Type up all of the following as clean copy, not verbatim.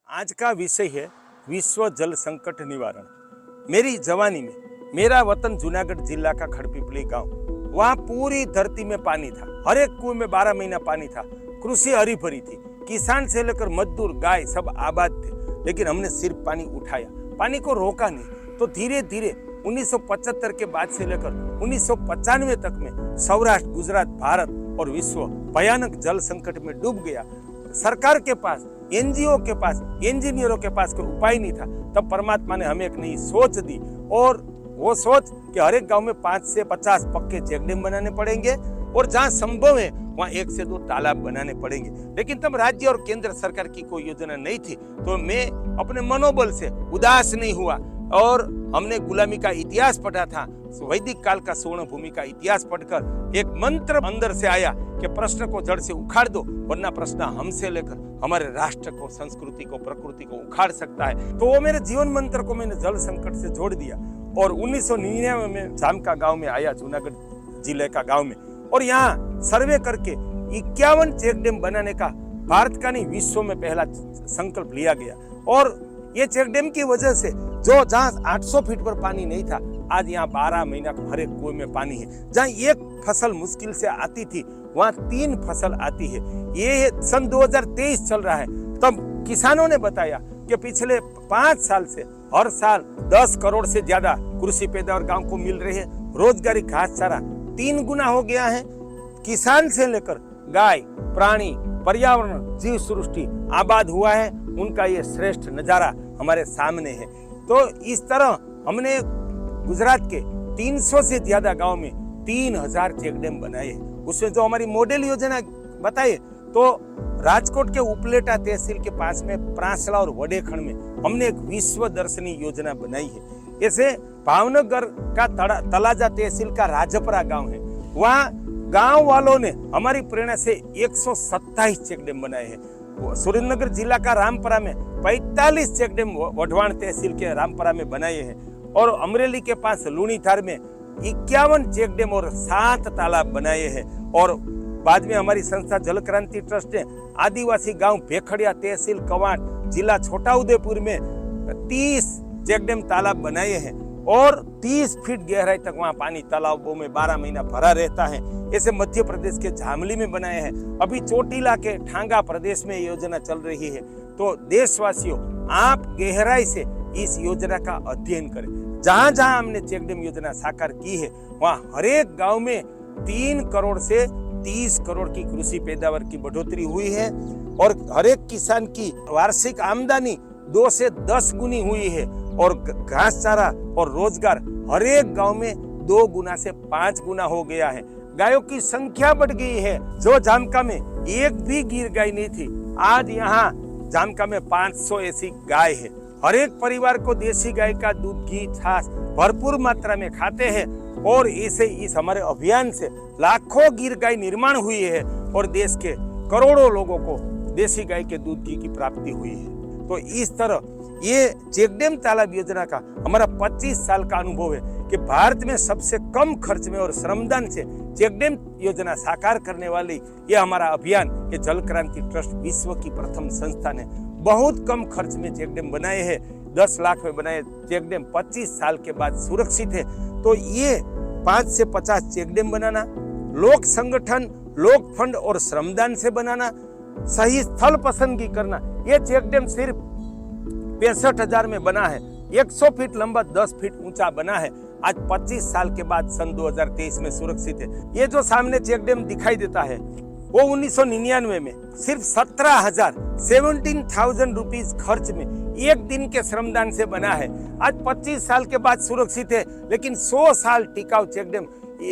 आज का विषय है विश्व जल संकट निवारण। मेरी जवानी में मेरा वतन जूनागढ़ जिला का खड़पीपली गांव, वहाँ पूरी धरती में पानी था। हर एक कुएं में 12 महीना पानी था। कृषि हरी भरी थी। किसान से लेकर मजदूर गाय सब आबाद थे। लेकिन हमने सिर्फ पानी उठाया, पानी को रोका नहीं। तो धीरे धीरे 1975 के बाद से लेकर 1995 तक में सौराष्ट्र, गुजरात, भारत और विश्व भयानक जल संकट में डूब गया। सरकार के पास, एनजीओ के पास, इंजीनियरों के पास कोई उपाय नहीं था। तब परमात्मा ने हमें एक नई सोच दी, और वो सोच कि हर एक गांव में 5 से 50 पक्के चेक डैम बनाने पड़ेंगे और जहां संभव है वहां 1 से 2 तालाब बनाने पड़ेंगे। लेकिन तब राज्य और केंद्र सरकार की कोई योजना नहीं थी। तो मैं अपने मनोबल से उदास नहीं हुआ और हमने गुलामी का इतिहास पढ़ा था। वैदिक काल का स्वर्ण भूमि का इतिहास पढ़कर एक मंत्र अंदर से आया कि प्रश्न को जड़ से उखाड़ दो, वरना प्रश्न हमसे लेकर हमारे राष्ट्र को, संस्कृति को, प्रकृति को उखाड़ सकता है। तो वो मेरे जीवन मंत्र को मैंने जल संकट से जोड़ दिया और 1999 में जामका गांव में आया, जूनागढ़ जिले का गांव में, और यहाँ सर्वे करके 51 चेक डैम बनाने का भारत का नहीं विश्व में पहला संकल्प लिया गया। और ये चेक डैम की वजह से जो जहाँ 800 फीट पर पानी नहीं था, आज यहाँ 12 महीना हर एक कुएं में पानी है। जहाँ एक फसल मुश्किल से आती थी, वहाँ 3 फसल आती है। ये सन 2023 चल रहा है। तब किसानों ने बताया कि पिछले 5 साल से हर साल 10 करोड़ से ज्यादा कृषि पैदावार गांव को मिल रही है। रोजगारी, घास चारा 3 गुना हो गया है। किसान से लेकर गाय, प्राणी, पर्यावरण, जीव सृष्टि आबाद हुआ है। उनका ये श्रेष्ठ नजारा हमारे सामने है। तो इस तरह हमने गुजरात के 300 से ज्यादा गांव में 3000 चेक डैम बनाए हैं। उसमें जो हमारी मॉडल योजना बताइए, तो राजकोट के उपलेटा तहसील के पास में प्रांसला और वडेखंड में हमने एक विश्व दर्शनी योजना बनाई है। ऐसे भावनगर का तलाजा तहसील का राजपरा गांव है, वहाँ गांव वालों ने हमारी प्रेरणा से 127 चेक डैम बनाए हैं। सुरेंद्रनगर जिला का रामपरा में 45 चेक डैम वढवाण तहसील के रामपरा में बनाए हैं, और अमरेली के पास लूणीधार में 51 चेक डैम और 7 तालाब बनाए हैं। और बाद में हमारी संस्था जल क्रांति ट्रस्ट ने आदिवासी गांव भेखड़िया तहसील कवांट जिला छोटाउदेपुर में 30 चेक डैम तालाब बनाए हैं, और 30 फीट गहराई तक वहाँ पानी तालाबों में 12 महीना भरा रहता है। ऐसे मध्य प्रदेश के झामली में बनाए हैं। अभी चोटीला के ठांगा प्रदेश में योजना चल रही है। तो देशवासियों, आप गहराई से इस योजना का अध्ययन करें। जहां जहां हमने चेक डैम योजना साकार की है, वहां हर एक गांव में 3 करोड़ से 30 करोड़ की कृषि पैदावार की बढ़ोतरी हुई है, और हर एक किसान की वार्षिक आमदनी 2 से 10 गुनी हुई है, और घास चारा और रोजगार हर एक गांव में 2 गुना से 5 गुना हो गया है। गायों की संख्या बढ़ गई है। जो जामका में एक भी गिर गाय नहीं थी, आज यहाँ जामका में 500 ऐसी गाय है। हर एक परिवार को देसी गाय का दूध, घी, छाछ भरपूर मात्रा में खाते हैं, और ऐसे इस हमारे अभियान से लाखों गिर गाय निर्माण हुई है, और देश के करोड़ों लोगों को देसी गाय के दूध, घी की प्राप्ति हुई है। तो इस तरह ये चेक डैम तालाब योजना का हमारा 25 साल का अनुभव है कि भारत में सबसे कम खर्च में और श्रमदान से चेक डैम योजना साकार करने वाली ये हमारा अभियान, ये जल क्रांति ट्रस्ट विश्व की प्रथम संस्था ने बहुत कम खर्च में चेक डैम बनाए हैं। 10 लाख में बनाए चेक डैम 25 साल के बाद सुरक्षित है। तो ये 5 से 50 चेक डैम बनाना, लोक संगठन, लोक फंड और श्रमदान से बनाना, सही स्थल पसंदगी करना। ये चेक डैम सिर्फ 65,000 में बना है। 100 फीट लंबा, 10 फीट ऊंचा बना है। आज 25 साल के बाद सन 2023 में सुरक्षित है। ये जो सामने चेक डैम दिखाई देता है, वो 1999 में सिर्फ 17,000 रुपीज खर्च में 1 दिन के श्रमदान से बना है। आज 25 साल के बाद सुरक्षित है। लेकिन 100 साल टिकाऊ चेक डैम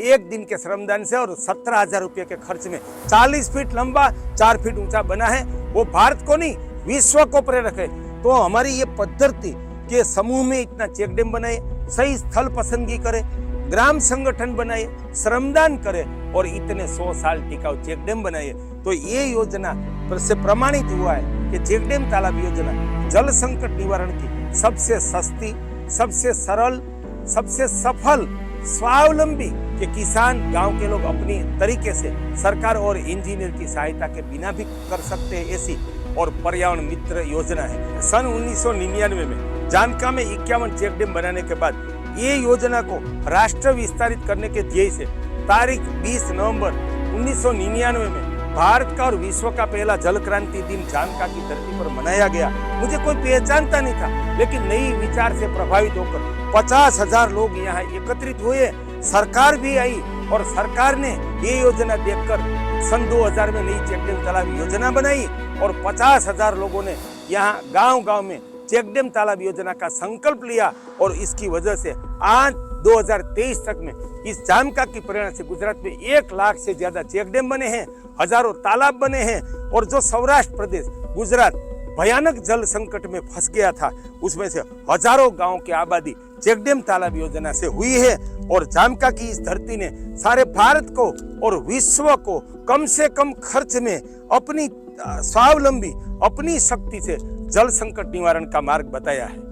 1 दिन के श्रमदान से और 17,000 रुपये के खर्च में 40 फीट लंबा, 4 फीट ऊंचा बना है। वो भारत को नहीं, विश्व को प्रेरक है। तो हमारी ये पद्धति के समूह में इतना चेक डैम बनाए, सही स्थल पसंदगी करे, ग्राम संगठन बनाए, श्रमदान करे, और इतने 100 साल टिकाऊ चेक डैम बनाए। तो ये योजना से प्रमाणित हुआ है कि चेक डैम तालाब योजना जल संकट निवारण की सबसे सस्ती, सबसे सरल, सबसे सफल, स्वावलंबी कि किसान गांव के लोग अपनी तरीके से सरकार और इंजीनियर की सहायता के बिना भी कर सकते हैं, ऐसी और पर्यावरण मित्र योजना है। सन 1999 में जानका में 51 चेक डैम बनाने के बाद ये योजना को राष्ट्र विस्तारित करने के ध्येय से तारीख 20 नवंबर 1999 में भारत का और विश्व का पहला जल क्रांति दिन जानका की धरती पर मनाया गया। मुझे कोई पहचानता नहीं था, लेकिन नई विचार से प्रभावित होकर 50,000 लोग यहाँ एकत्रित हुए। सरकार भी आई और सरकार ने ये योजना देखकर सन 2000 में नई चेक डैम तालाब योजना बनाई और 50,000 लोगों ने यहाँ गांव-गांव में चेक डैम तालाब योजना का संकल्प लिया और इसकी वजह से आज 2023 तक में इस जानका की प्रेरणा से गुजरात में 1 लाख से ज्यादा चेक डैम बने हैं, हजारों तालाब बने हैं और जो सौराष्ट्र प्रदेश गुजरात भयानक जल संकट में फंस गया था, उसमें से हजारों गांवों की आबादी चेक डैम तालाब योजना से हुई है। और जानका की इस धरती ने सारे भारत को और विश्व को कम से कम खर्च में अपनी स्वावलंबी अपनी शक्ति से जल संकट निवारण का मार्ग बताया है।